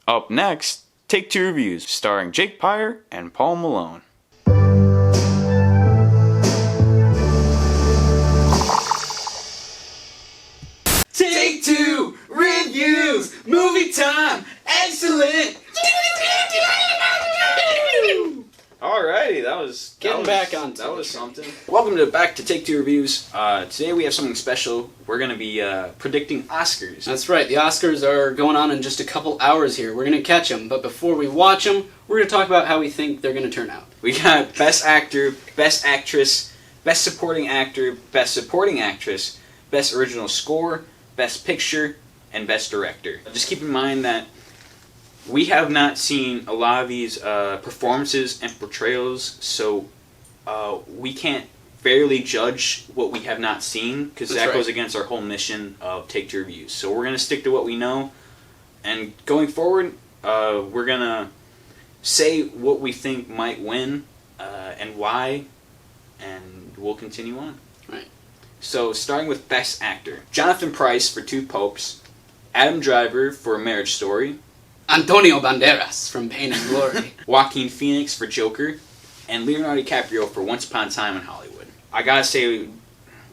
Up next, Take Two Reviews, starring Jake Pyre and Paul Malone. Take Two Reviews, movie time, excellent. Alrighty, that was something. Welcome back to Take Two Reviews. Today we have something special. We're going to be predicting Oscars. That's right, the Oscars are going on in just a couple hours here. We're going to catch them, but before we watch them, we're going to talk about how we think they're going to turn out. We got Best Actor, Best Actress, Best Supporting Actor, Best Supporting Actress, Best Original Score, Best Picture, and Best Director. Just keep in mind that we have not seen a lot of these performances and portrayals, so we can't fairly judge what we have not seen, because that goes against our whole mission of Take Two Reviews. So we're going to stick to what we know, and going forward, we're going to say what we think might win and why, and we'll continue on. Right. So starting with Best Actor. Jonathan Pryce for Two Popes, Adam Driver for Marriage Story, Antonio Banderas from Pain and Glory, Joaquin Phoenix for Joker, and Leonardo DiCaprio for Once Upon a Time in Hollywood. I gotta say,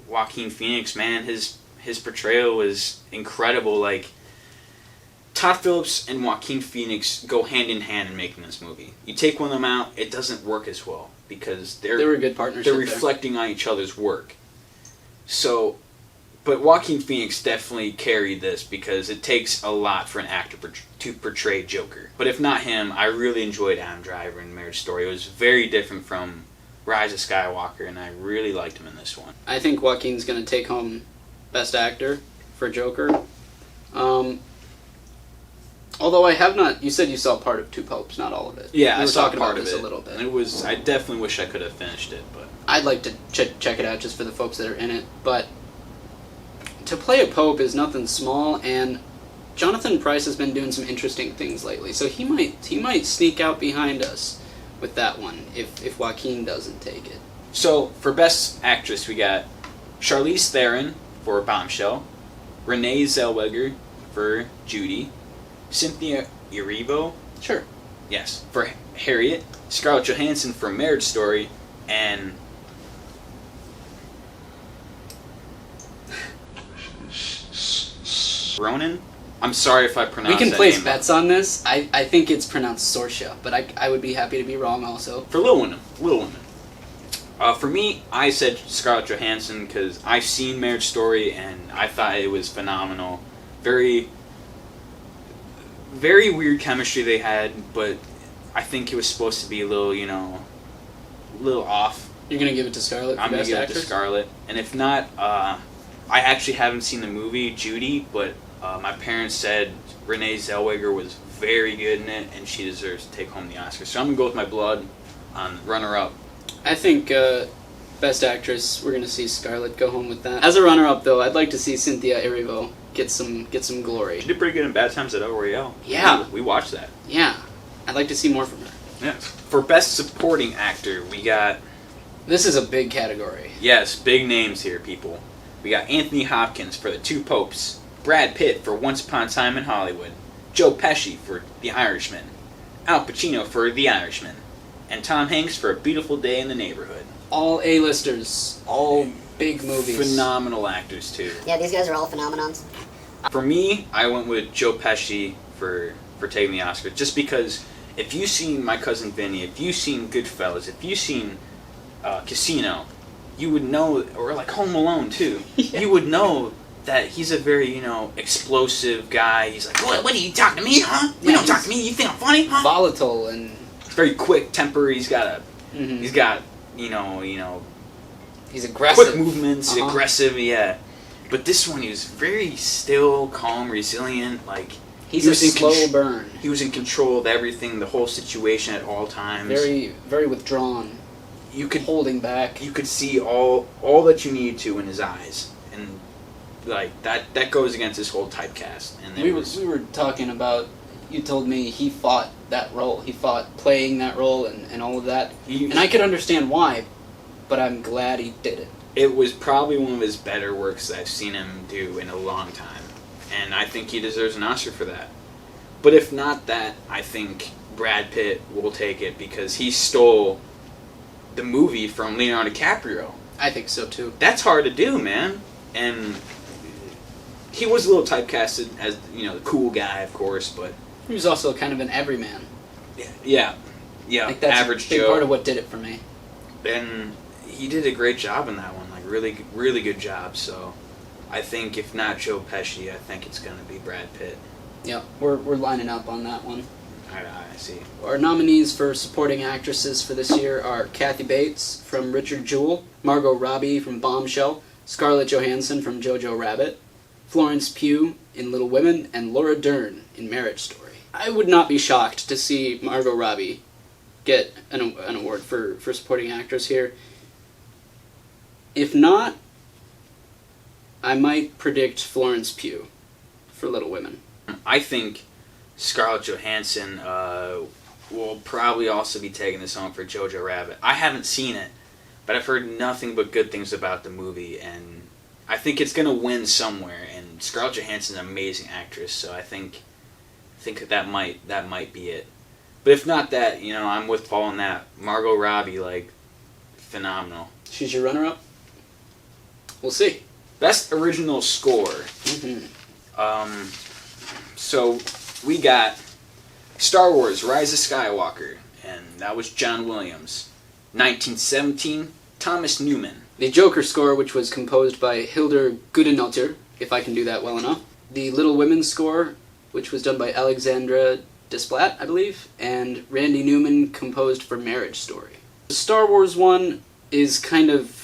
Joaquin Phoenix, man, his portrayal was incredible. Like, Todd Phillips and Joaquin Phoenix go hand in hand in making this movie. You take one of them out, it doesn't work as well, because they were a good partnership. They're reflecting on each other's work. So, but Joaquin Phoenix definitely carried this, because it takes a lot for an actor to portray Joker. But if not him, I really enjoyed Adam Driver in Marriage Story. It was very different from Rise of Skywalker, and I really liked him in this one. I think Joaquin's going to take home Best Actor for Joker. Although I have not... You said you saw part of Two Popes, not all of it. Yeah, I saw part part of it a little bit. And it was... I definitely wish I could have finished it, but... I'd like to check it out just for the folks that are in it, but to play a Pope is nothing small, and Jonathan Pryce has been doing some interesting things lately, so he might sneak out behind us with that one if Joaquin doesn't take it. So, for Best Actress, we got Charlize Theron for Bombshell, Renee Zellweger for Judy, Cynthia Erivo, sure, yes, for Harriet, Scarlett Johansson for Marriage Story, and Ronan? I'm sorry if I pronounced that name. We can place bets on this. I think it's pronounced Sorsha, but I would be happy to be wrong also. For Little Women. For me, I said Scarlett Johansson because I've seen Marriage Story and I thought it was phenomenal. Very, very weird chemistry they had, but I think it was supposed to be a little, a little off. You're going to give it to Scarlett? I'm going to give it to Scarlett. And if not, I actually haven't seen the movie Judy, but my parents said Renee Zellweger was very good in it, and she deserves to take home the Oscar. So I'm going to go with my blood on runner-up. I think Best Actress, we're going to see Scarlett go home with that. As a runner-up, though, I'd like to see Cynthia Erivo get some glory. She did pretty good in Bad Times at El Royale. Yeah. We watched that. Yeah. I'd like to see more from her. Yes. For Best Supporting Actor, we got... This is a big category. Yes, big names here, people. We got Anthony Hopkins for The Two Popes, Brad Pitt for Once Upon a Time in Hollywood, Joe Pesci for The Irishman, Al Pacino for The Irishman, and Tom Hanks for A Beautiful Day in the Neighborhood. All A-listers, all big movies. Phenomenal actors, too. Yeah, these guys are all phenomenons. For me, I went with Joe Pesci for taking the Oscar, just because if you've seen My Cousin Vinny, if you've seen Goodfellas, if you've seen Casino, you would know, or like Home Alone, too, Yeah. You would know that he's a very, explosive guy. He's like, what are you talking to me, huh? You don't talk to me, you think I'm funny, huh? Volatile and... Very quick temper, he's got he's aggressive. Quick movements, he's aggressive, yeah. But this one, he was very still, calm, resilient, like... He's a slow burn. He was in control of everything, the whole situation at all times. Very, very withdrawn. Holding back. You could see all that you needed to in his eyes, and like that goes against his whole typecast. And we were talking about. You told me he fought that role. He fought playing that role and all of that. And I could understand why, but I'm glad he did it. It was probably one of his better works that I've seen him do in a long time, and I think he deserves an Oscar for that. But if not that, I think Brad Pitt will take it because he stole the movie from Leonardo DiCaprio. I think so too. That's hard to do, man. And he was a little typecasted as, the cool guy, of course, but He was also kind of an everyman. yeah, Like that's average a big Joe. part of what did it for me. And he did a great job in that one, like really, really good job. So I think if not Joe Pesci, I think it's gonna be Brad Pitt. Yeah, we're lining up on that one. I see. Our nominees for supporting actresses for this year are Kathy Bates from Richard Jewell, Margot Robbie from Bombshell, Scarlett Johansson from Jojo Rabbit, Florence Pugh in Little Women, and Laura Dern in Marriage Story. I would not be shocked to see Margot Robbie get an award for supporting actress here. If not, I might predict Florence Pugh for Little Women. I think Scarlett Johansson will probably also be taking this home for Jojo Rabbit. I haven't seen it, but I've heard nothing but good things about the movie, and I think it's going to win somewhere. And Scarlett Johansson's an amazing actress, so I think that might be it. But if not that, I'm with Paul on that. Margot Robbie, like, phenomenal. She's your runner-up? We'll see. Best original score. Mm-hmm. So we got Star Wars: Rise of Skywalker, and that was John Williams. 1917, Thomas Newman. The Joker score, which was composed by Hildur Guðnadóttir, if I can do that well enough. The Little Women score, which was done by Alexandra Desplat, I believe, and Randy Newman composed for Marriage Story. The Star Wars one is kind of...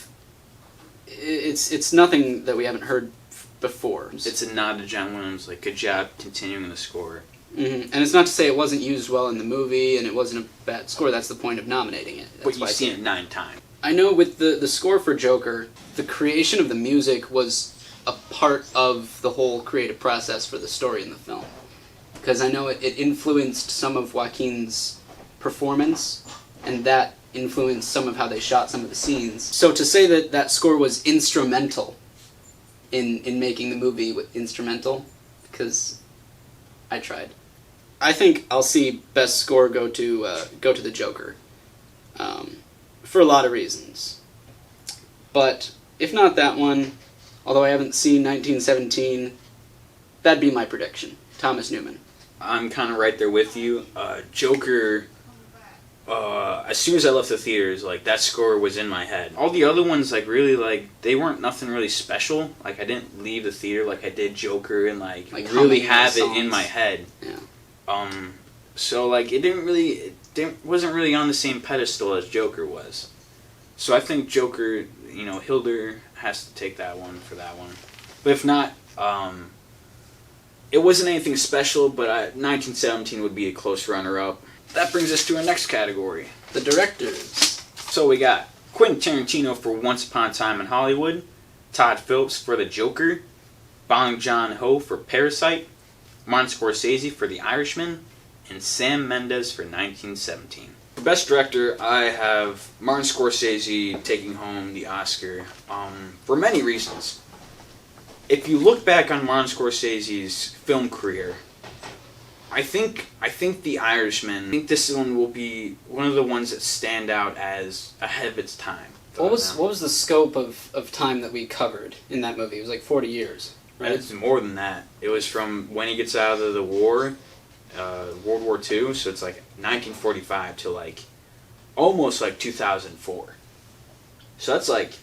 It's nothing that we haven't heard before. It's a nod to John Williams, like, good job continuing the score. Mm-hmm. And it's not to say it wasn't used well in the movie and it wasn't a bad score. That's the point of nominating it. That's But you've seen it 9 times. I know with the score for Joker, the creation of the music was a part of the whole creative process for the story in the film. Because I know it influenced some of Joaquin's performance, and that influenced some of how they shot some of the scenes. So to say that that score was instrumental in making the movie instrumental, because I tried. I think I'll see best score go to the Joker, for a lot of reasons. But if not that one, although I haven't seen 1917, that'd be my prediction. Thomas Newman. I'm kind of right there with you. Joker, as soon as I left the theaters, like, that score was in my head. All the other ones, like, really, like, they weren't nothing really special. Like, I didn't leave the theater like I did Joker and, like really have it in my head. Yeah. So, like, it wasn't really on the same pedestal as Joker was. So I think Joker, Hildur has to take that one for that one. But if not, it wasn't anything special, but 1917 would be a close runner-up. That brings us to our next category. The directors. So we got Quentin Tarantino for Once Upon a Time in Hollywood, Todd Phillips for The Joker, Bong Joon-ho for Parasite, Martin Scorsese for The Irishman, and Sam Mendes for 1917. For Best Director, I have Martin Scorsese taking home the Oscar for many reasons. If you look back on Martin Scorsese's film career, I think The Irishman, I think this one will be one of the ones that stand out as ahead of its time. What was the scope of time that we covered in that movie? It was like 40 years, right? It's more than that. It was from when he gets out of the war, World War II, so it's like 1945 to like almost like 2004. So that's like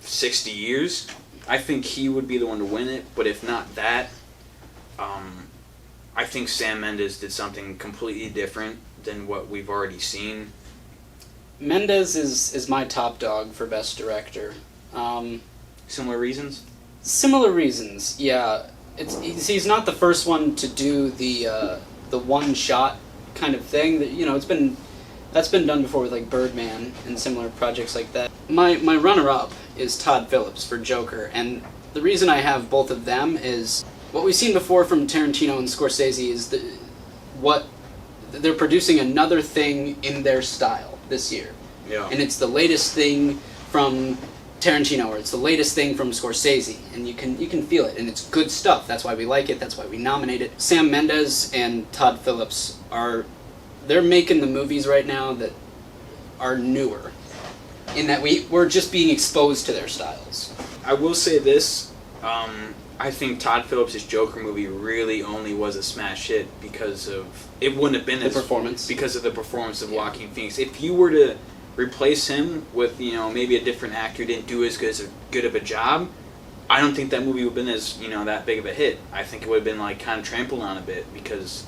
60 years. I think he would be the one to win it, but if not that, I think Sam Mendes did something completely different than what we've already seen. Mendes is my top dog for Best Director. Similar reasons? Similar reasons, yeah. He's not the first one to do the one shot kind of thing. That that's been done before with like Birdman and similar projects like that. My runner-up is Todd Phillips for Joker, and the reason I have both of them is what we've seen before from Tarantino and Scorsese is what they're producing another thing in their style this year. Yeah. And it's the latest thing from Tarantino, or it's the latest thing from Scorsese, and you can feel it, and it's good stuff. That's why we like it. That's why we nominate it. Sam Mendes and Todd Phillips they're making the movies right now that are newer, in that we're just being exposed to their styles. I will say this. I think Todd Phillips' Joker movie really only was a smash hit because of it wouldn't have been The performance. because of the performance of Joaquin Phoenix. If you were to replace him with maybe a different actor who didn't do as good of a job, I don't think that movie would have been as that big of a hit. I think it would have been like kind of trampled on a bit because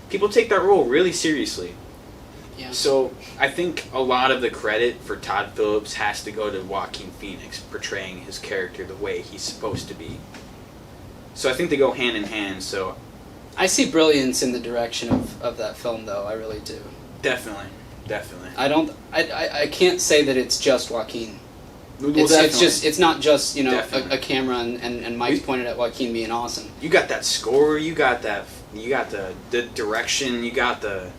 people take that role really seriously. Yeah. So I think a lot of the credit for Todd Phillips has to go to Joaquin Phoenix portraying his character the way he's supposed to be. So I think they go hand in hand. So I see brilliance in the direction of that film, though. I really do. definitely. I can't say that it's just Joaquin. Well, It's not just Definitely. a camera and Mike's pointed at Joaquin being awesome. You got that score. You got the direction. You got the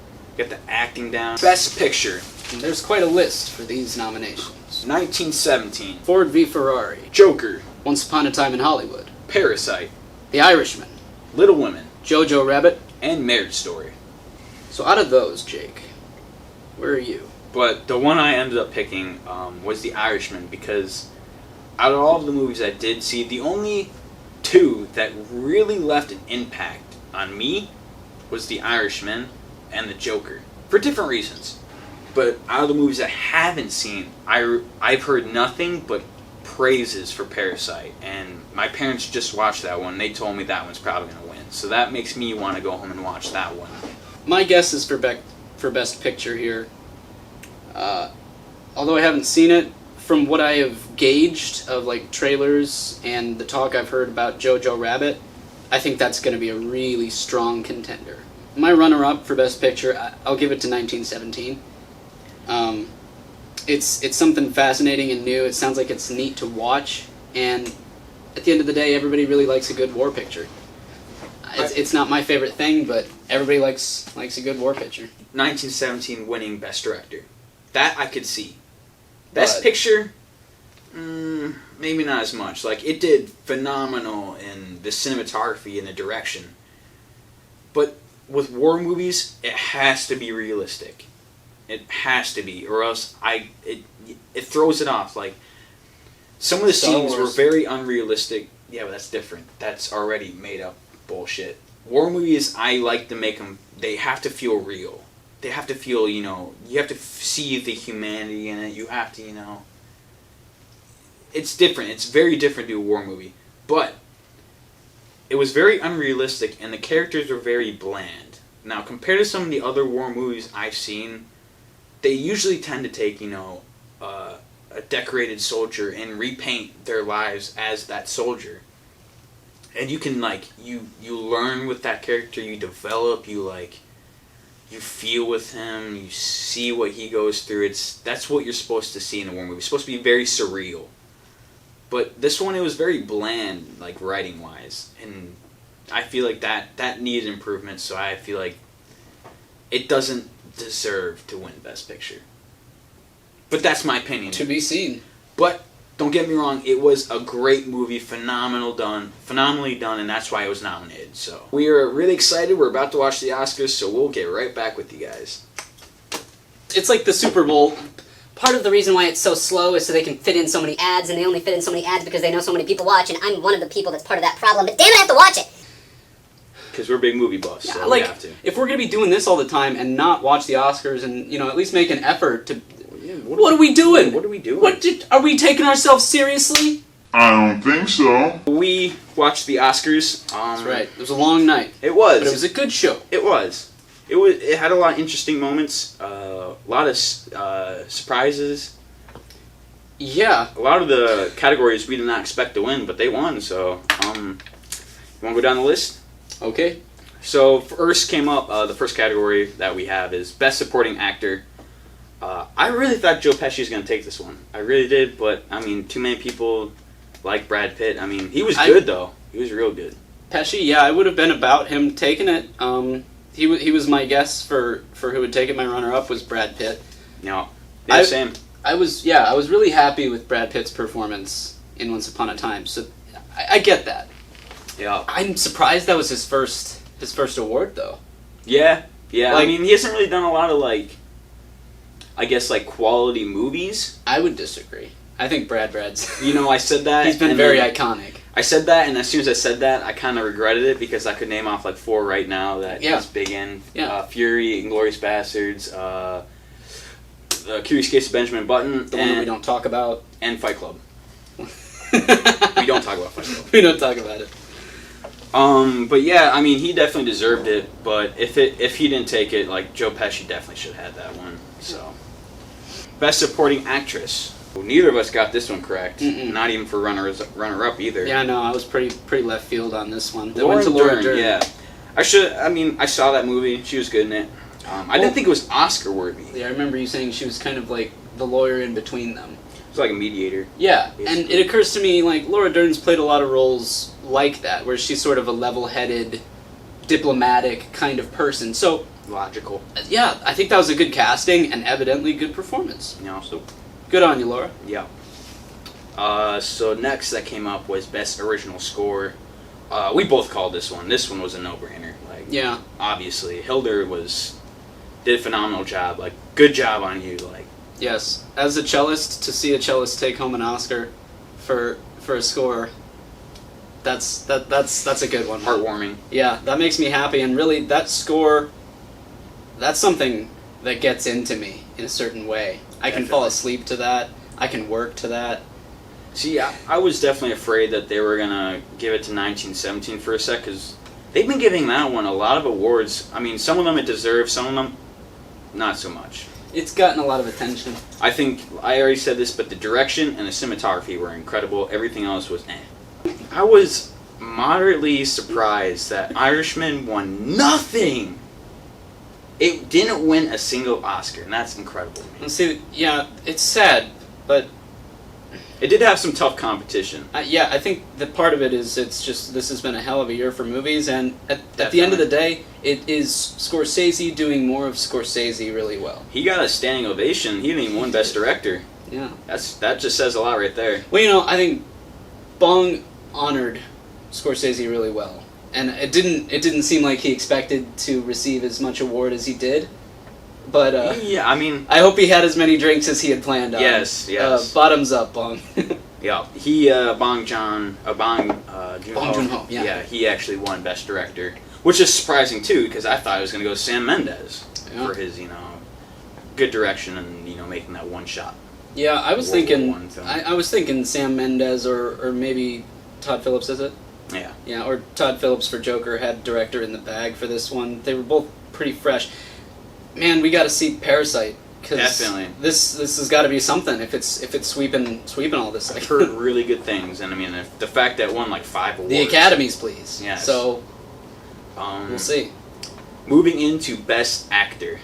acting down. Best Picture. And there's quite a list for these nominations. 1917. Ford v Ferrari, Joker. Once Upon a Time in Hollywood, Parasite. The Irishman, Little Women. Jojo Rabbit. And Marriage Story. So out of those, Jake, where are you? But the one I ended up picking was The Irishman because out of all of the movies I did see, the only two that really left an impact on me was The Irishman and The Joker for different reasons. But out of the movies I haven't seen, I've heard nothing but praises for Parasite, and my parents just watched that one. They told me that one's probably going to win, so that makes me want to go home and watch that one. My guess is for Best Picture here. Although I haven't seen it, from what I have gauged of like trailers and the talk I've heard about Jojo Rabbit, I think that's going to be a really strong contender. My runner-up for Best Picture, I'll give it to 1917. It's something fascinating and new. It sounds like it's neat to watch, and at the end of the day, everybody really likes a good war picture. It's not my favorite thing, but everybody likes a good war picture. 1917 winning Best Director. That I could see. Best Picture, maybe not as much. Like, it did phenomenal in the cinematography and the direction. But with war movies, it has to be realistic. It has to be, or else it throws it off. Like, some of the Star scenes were Wars. very unrealistic. Yeah, but that's different. That's already made up bullshit. War movies, I like to make them, they have to feel real. They have to feel, you have to see the humanity in it. You have to, it's different. It's very different to a war movie. But it was very unrealistic, and the characters were very bland. Now, compared to some of the other war movies I've seen, they usually tend to take, a decorated soldier and repaint their lives as that soldier. And you can, you learn with that character, you develop, you feel with him, you see what he goes through. That's what you're supposed to see in a war movie. It's supposed to be very surreal. But this one, it was very bland, writing-wise. And I feel like that needed improvement, so I feel like it doesn't deserve to win Best Picture. But that's my opinion. To be seen. But don't get me wrong, it was a great movie, phenomenally done, and that's why it was nominated. So we are really excited. We're about to watch the Oscars, so we'll get right back with you guys. It's like the Super Bowl. Part of the reason why it's so slow is so they can fit in so many ads, and they only fit in so many ads because they know so many people watch, and I'm one of the people that's part of that problem, but damn it, I have to watch it! Because we're big movie buffs, Yeah, so we have to. if we're going to be doing this all the time and not watch the Oscars and, at least make an effort to... What are we doing? What are we doing? Are we taking ourselves seriously? I don't think so. We watched the Oscars. That's right. It was a long night. It was. But it was a good show. It was. It had a lot of interesting moments, a lot of surprises. Yeah. A lot of the categories we did not expect to win, but they won, so, you want to go down the list? Okay. So, first came up, the first category that we have is Best Supporting Actor. I really thought Joe Pesci was going to take this one. I really did, but, too many people like Brad Pitt. He was good, though. He was real good. Pesci, yeah, I would have been about him taking it. He was my guess for who would take it. My runner-up was Brad Pitt. Yeah, same. I was really happy with Brad Pitt's performance in Once Upon a Time. So I get that. Yeah. I'm surprised that was his first award though. Yeah. Yeah. Like- I mean, he hasn't really done a lot of like, I guess like quality movies. I would disagree. I think Brad's. You know, I said that. He's been and very then iconic. I said that, and as soon as I said that, I kind of regretted it because I could name off like 4 right now that Yeah. he's big in. Yeah. Fury, Inglourious Bastards, Curious Case of Benjamin Button, The one that we don't talk about. and Fight Club. We don't talk about Fight Club. We don't talk about it. But yeah, I mean, he definitely deserved it. But if he didn't take it, like Joe Pesci definitely should have had that one. So, Best Supporting Actress. Well, neither of us got this one correct. Mm-mm. Not even for runner up either. Yeah, no, I was pretty left field on this one. It Laura went to Laura Dern. Yeah, I saw that movie. She was good in it. I didn't think it was Oscar worthy. Yeah, I remember you saying she was kind of like the lawyer in between them. It was like a mediator. Yeah, Basically. and it occurs to me like Laura Dern's played a lot of roles like that, where she's sort of a level-headed, diplomatic kind of person. So Logical. yeah, I think that was a good casting and evidently good performance. You know, so Good on you, Laura. yeah. So next that came up was Best Original Score. We both called this one. This one was a no-brainer. Like, Yeah, obviously, Hildur did a phenomenal job. Like, good job on you. Like, yes. As a cellist, to see a cellist take home an Oscar for a score, that's a good one. heartwarming. Yeah, that makes me happy, and really, that score, that's something that gets into me in a certain way. I can fall Definitely. asleep to that. I can work to that. See, I was definitely afraid that they were gonna give it to 1917 for a sec, because they've been giving that one a lot of awards. I mean, some of them it deserves, some of them not so much. It's gotten a lot of attention. I think I already said this, but the direction and the cinematography were incredible. Everything else was eh. I was moderately surprised that Irishman won nothing. It didn't win a single Oscar, and that's incredible to me. And see, yeah, it's sad, but It did have some tough competition. yeah, I think that part of it is it's just this has been a hell of a year for movies, and at the end of the day, it is Scorsese doing more of Scorsese really well. He got a standing ovation. He didn't even win Best Director. Yeah. That just says a lot right there. Well, you know, I think Bong honored Scorsese really well, and it didn't seem like he expected to receive as much award as he did, but Yeah, I mean, I hope he had as many drinks as he had planned on. Yes. Bottoms up, Bong. Yeah, he Bong Joon-ho, yeah. Yeah, he actually won Best Director, which is surprising too, because I thought it was going to go Sam Mendes Yeah. for his, good direction and making that one shot. Yeah, I was World War thinking. One film. I was thinking Sam Mendes or maybe Todd Phillips, is it? Yeah, Yeah, or Todd Phillips for Joker had director in the bag for this one. They were both pretty fresh. Man, we got to see Parasite because Definitely. this has got to be something if it's sweeping all this. I've heard really good things, and I mean the fact that it won like 5 awards. The Academies, please. Yes. So Um, we'll see. Moving into Best Actor.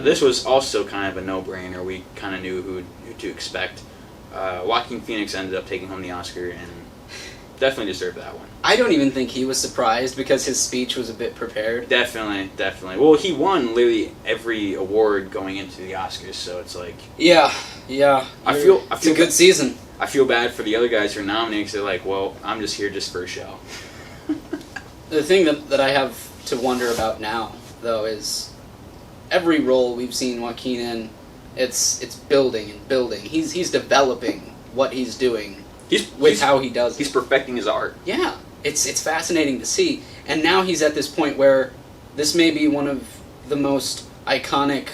This was also kind of a no-brainer. We kind of knew who to expect. Joaquin Phoenix ended up taking home the Oscar and definitely deserved that one. I don't even think he was surprised because his speech was a bit prepared. Definitely. Well, he won literally every award going into the Oscars, so it's like Yeah. I feel It's a good season. I feel bad for the other guys who are nominated because they're like, well, I'm just here just for a show. The thing that I have to wonder about now, though, is every role we've seen Joaquin in, it's building and building. He's developing what he's doing with how he does it. He's perfecting his art. Yeah, it's fascinating to see. And now he's at this point where this may be one of the most iconic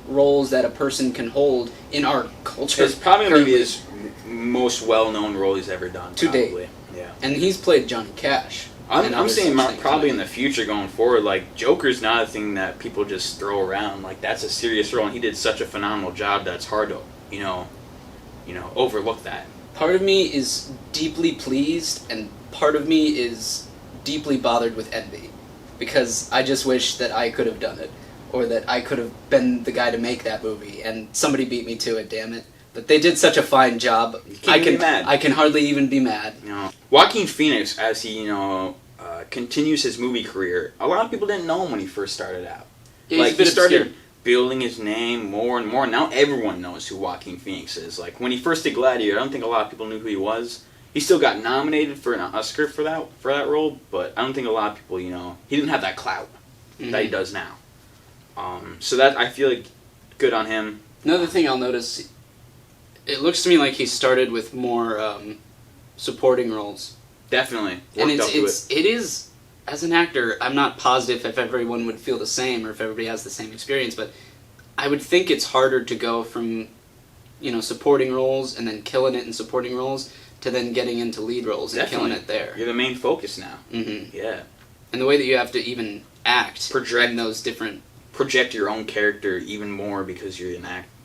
roles that a person can hold in our culture. It's probably going to be currently. his most well-known role he's ever done. To date. probably. Yeah. And he's played Johnny Cash. and I'm other saying such things, probably right? in the future going forward, like, Joker's not a thing that people just throw around. Like, that's a serious role, and he did such a phenomenal job that's hard to, overlook that. Part of me is deeply pleased, and part of me is deeply bothered with envy. Because I just wish that I could have done it. Or that I could have been the guy to make that movie, and somebody beat me to it, damn it. But they did such a fine job. can't be mad. I can hardly even be mad. Joaquin Phoenix, as he, continues his movie career, a lot of people didn't know him when he first started out. Yeah, he's a bit obscure. building his name more and more. Now everyone knows who Joaquin Phoenix is. Like, when he first did Gladiator, I don't think a lot of people knew who he was. He still got nominated for an Oscar for that role, but I don't think a lot of people, he didn't have that clout that he does now. So that, I feel like, good on him. Another thing I'll notice, it looks to me like he started with more supporting roles. Definitely. And it is, as an actor, I'm not positive if everyone would feel the same or if everybody has the same experience, but I would think it's harder to go from, supporting roles and then killing it in supporting roles to then getting into lead roles and killing it there. You're the main focus now. Mm-hmm. Yeah. And the way that you have to even act in those different... Project your own character even more because you're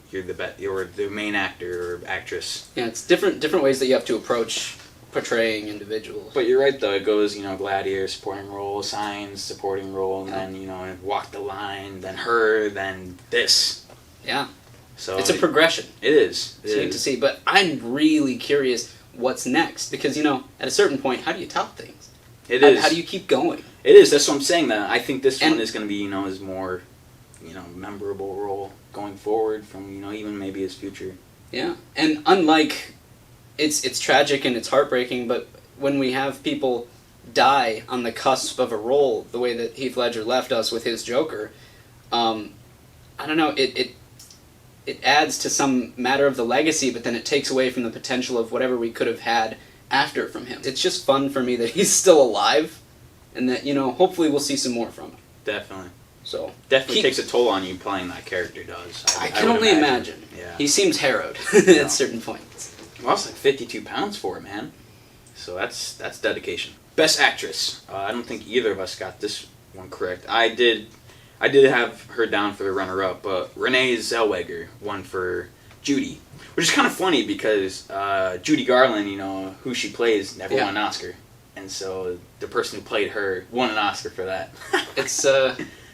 you're the main actor or actress. Yeah, it's different ways that you have to approach portraying individuals. But you're right though, it goes, Gladiator, supporting role, Signs, supporting role, and then, Walk the Line, then Her, then this. Yeah. So it's a progression. It is. It's neat to see, but I'm really curious what's next because, at a certain point, how do you top things? How do you keep going? It is, that's what I'm saying, that I think this one is going to be, his more, memorable role going forward from, even maybe his future. Yeah, and unlike, it's tragic and it's heartbreaking, but when we have people die on the cusp of a role, the way that Heath Ledger left us with his Joker, I don't know, it adds to some matter of the legacy, but then it takes away from the potential of whatever we could have had after from him. It's just fun for me that he's still alive, and that, hopefully we'll see some more from him. Definitely. So definitely takes a toll on you playing that character does. I can only imagine. Yeah. He seems harrowed at certain points. Well, it's like 52 pounds for it, man. So that's dedication. Best actress. I don't think either of us got this one correct. I did have her down for the runner-up, but Renee Zellweger won for Judy, which is kind of funny because Judy Garland, who she plays, never won an Oscar, and so the person who played her won an Oscar for that.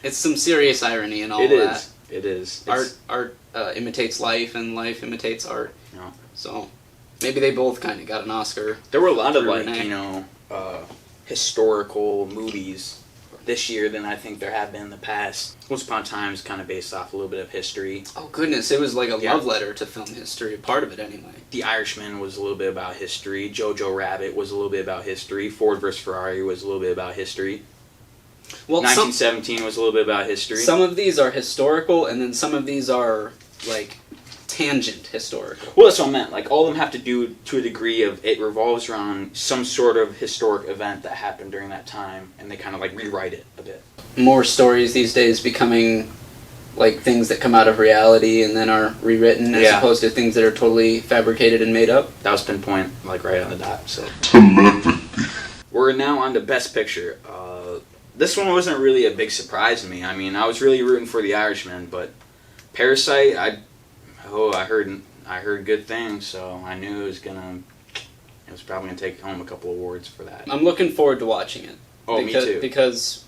It's some serious irony in all that. It is. Art imitates life, and life imitates art. Yeah. So maybe they both kind of got an Oscar. There were a lot of Renee. historical movies this year than I think there have been in the past. Once Upon a Time is kind of based off a little bit of history. Oh goodness, it was like a love letter to film history, a part of it anyway. The Irishman was a little bit about history. Jojo Rabbit was a little bit about history. Ford vs. Ferrari was a little bit about history. Well, 1917 was a little bit about history. Some of these are historical, and then some of these are, like, tangent historical. Well, that's what I meant. Like, all of them have to do to a degree of it revolves around some sort of historic event that happened during that time, and they kind of, rewrite it a bit. More stories these days becoming, things that come out of reality and then are rewritten, as opposed to things that are totally fabricated and made up. That was pinpoint, right on the dot, so. We're now on to Best Picture. This one wasn't really a big surprise to me. I mean, I was really rooting for The Irishman, but Parasite, I heard good things, so I knew it was probably gonna take home a couple awards for that. I'm looking forward to watching it. Oh, me too. Because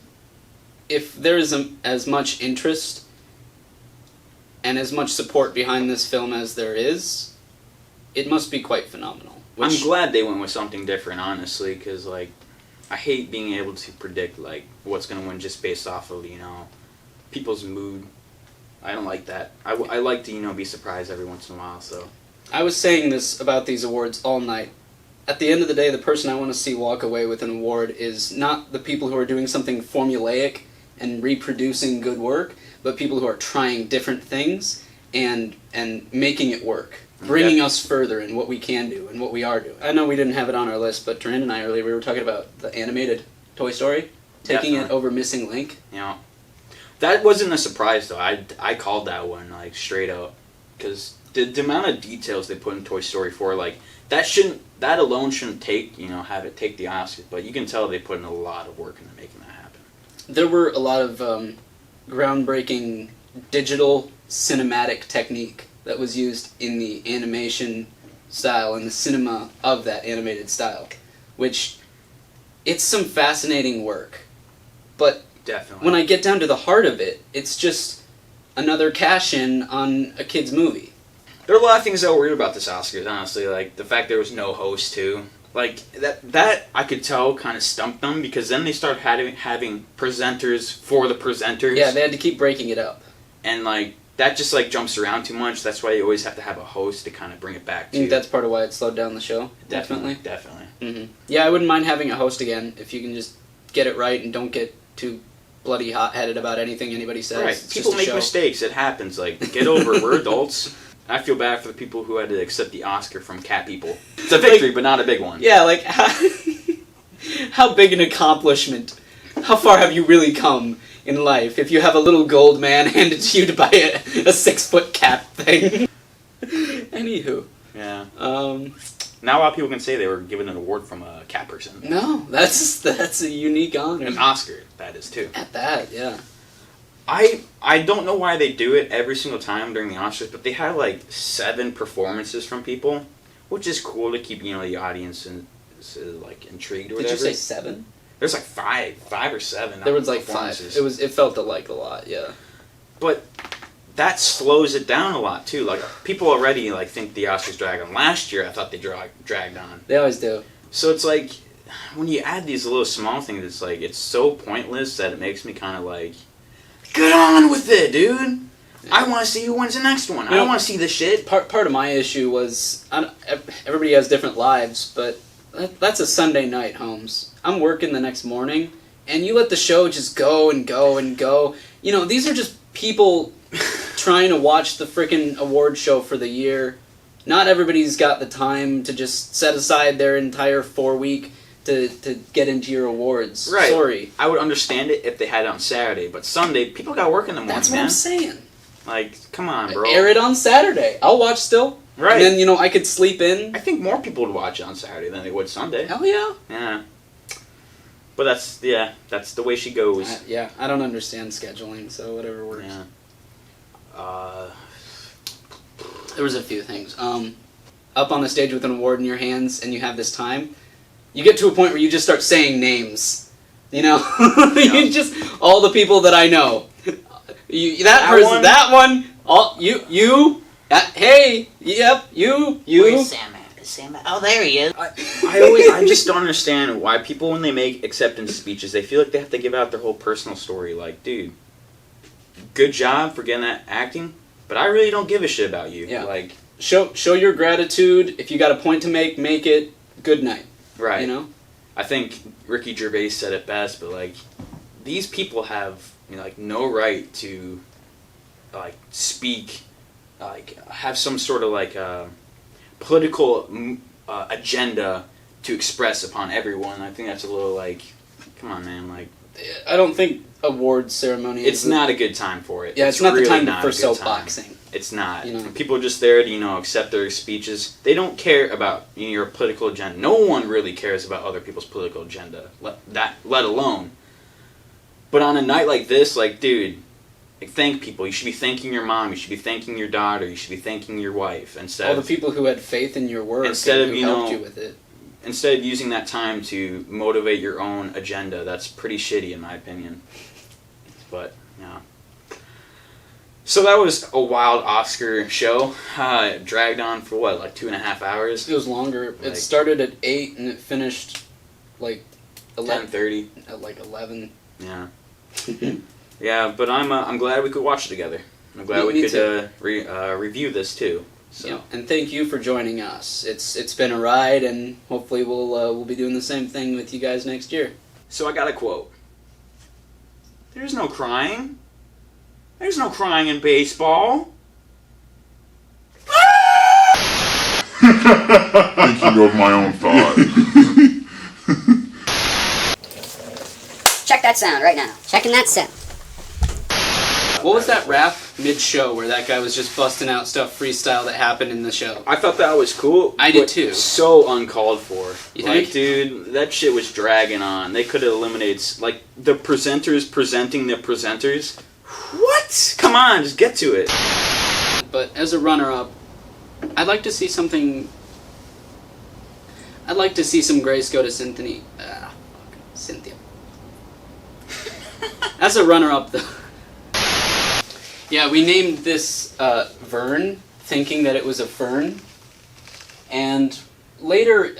if there is as much interest and as much support behind this film as there is, it must be quite phenomenal. I'm glad they went with something different, honestly, because I hate being able to predict what's going to win just based off of people's mood. I don't like that. I like to be surprised every once in a while. So I was saying this about these awards all night. At the end of the day, the person I want to see walk away with an award is not the people who are doing something formulaic and reproducing good work, but people who are trying different things and making it work. Bringing us further in what we can do and what we are doing. I know we didn't have it on our list, but Duran and I earlier, we were talking about the animated Toy Story, taking it over Missing Link. Yeah. That wasn't a surprise, though. I called that one, straight up. Because the amount of details they put in Toy Story 4, that alone shouldn't have it take the Oscar, but you can tell they put in a lot of work into making that happen. There were a lot of groundbreaking digital cinematic technique that was used in the animation style and the cinema of that animated style, which it's some fascinating work. But definitely, when I get down to the heart of it, it's just another cash-in on a kid's movie. There are a lot of things that were weird about this Oscars, honestly. The fact there was no host, too. That I could tell kind of stumped them, because then they started having presenters for the presenters. Yeah, they had to keep breaking it up. and like that just like jumps around too much. That's why you always have to have a host to kind of bring it back to. I think that's part of why it slowed down the show. Definitely. Mm-hmm. Yeah, I wouldn't mind having a host again if you can just get it right and don't get too bloody hot-headed about anything anybody says. Right. It's People just a make show. mistakes. It happens. Like, get over it. We're adults. I feel bad for the people who had to accept the Oscar from cat people. It's a victory, but not a big one. Yeah, like, how big an accomplishment. How far have you really come in life if you have a little gold man handed to you to buy a 6-foot cat thing? Anywho. Yeah. Now a lot of people can say they were given an award from a cat person. No, that's a unique honor. An Oscar, that is, too. At that, yeah. I don't know why they do it every single time during the Oscars, but they have like 7 performances from people, which is cool to keep, the audience like intrigued or whatever. Did you say 7? There's like 5 or 7. There was like 5. It felt like a lot, yeah. But that slows it down a lot too. Like people already like think the Oscars drag on. Last year, I thought they dragged on. They always do. So it's like when you add these little small things, it's like it's so pointless that it makes me kind of like, get on with it, dude. Yeah. I want to see who wins the next one. I don't want to see this shit. Part of my issue was everybody has different lives, but that's a Sunday night, Holmes. I'm working the next morning, and you let the show just go and go and go. These are just people trying to watch the frickin' award show for the year. Not everybody's got the time to just set aside their entire 4-week to get into your awards. Right. Sorry. I would understand it if they had it on Saturday, but Sunday, people got work in the morning, That's what I'm saying. Like, come on, bro. Air it on Saturday. I'll watch still. Right. And then, I could sleep in. I think more people would watch it on Saturday than they would Sunday. Hell yeah. Yeah. But that's the way she goes. I don't understand scheduling, so whatever works. Yeah. There was a few things. Up on the stage with an award in your hands and you have this time, you get to a point where you just start saying names. You just, all the people that I know. That one, all, you, hey, yep, you. Where's Sam at? Sam at? Oh, there he is. I just don't understand why people, when they make acceptance speeches, they feel like they have to give out their whole personal story. Like, dude, good job for getting that acting, but I really don't give a shit about you. Yeah. Like, show your gratitude. If you got a point to make it. Good night. Right. I think Ricky Gervais said it best, but like, these people have like no right to like speak, like have some sort of like political agenda to express upon everyone. I think that's a little like, come on, man. Like, I don't think award ceremony. It's not a good time for it. Yeah, it's not really the time not for a good soapboxing. time. It's not. People are just there to accept their speeches. They don't care about your political agenda. No one really cares about other people's political agenda. Let alone. But on a night like this, like, dude, like, thank people. You should be thanking your mom. You should be thanking your daughter. You should be thanking your wife instead. All the people who had faith in your work instead of who helped you with it. Instead of using that time to motivate your own agenda, that's pretty shitty in my opinion. But yeah. So that was a wild Oscar show. It dragged on for what, like 2.5 hours? It was longer. Like, it started at 8 and it finished like 10:30. At like 11. Yeah. Yeah, but I'm glad we could watch it together. I'm glad we could review this too. So. Yeah, and thank you for joining us. It's been a ride, and hopefully we'll be doing the same thing with you guys next year. So I got a quote. There's no crying. There's no crying in baseball. Thinking of my own thought. Check that sound right now. Checking that sound. What was that rap mid-show where that guy was just busting out stuff freestyle that happened in the show? I thought that was cool. I did too. So uncalled for. You like, think? dude, that shit was dragging on. They could have eliminated, like, the presenters presenting the presenters. What? Come on, just get to it. But as a runner-up, I'd like to see something... I'd like to see some grace go to Cynthia. Cynthia. As a runner-up, though... Yeah, we named this Vern, thinking that it was a fern. And later,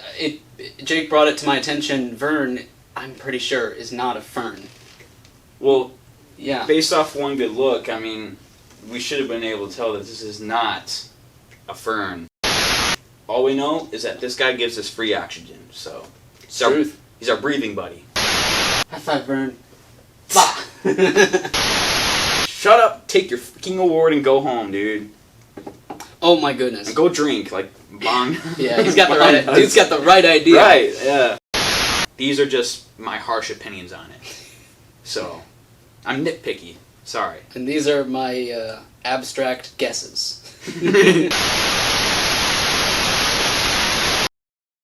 Jake brought it to my attention, Vern, I'm pretty sure, is not a fern. Well, yeah. Based off one good look, I mean, we should have been able to tell that this is not a fern. All we know is that this guy gives us free oxygen, so Truth. He's our breathing buddy. High five, Vern. Bah. Shut up, take your fucking award, and go home, dude. Oh my goodness. And go drink, like bong. Yeah, he's got the right. Dude's got the right idea. Right. Yeah. These are just my harsh opinions on it. So, I'm nitpicky. Sorry. And these are my abstract guesses.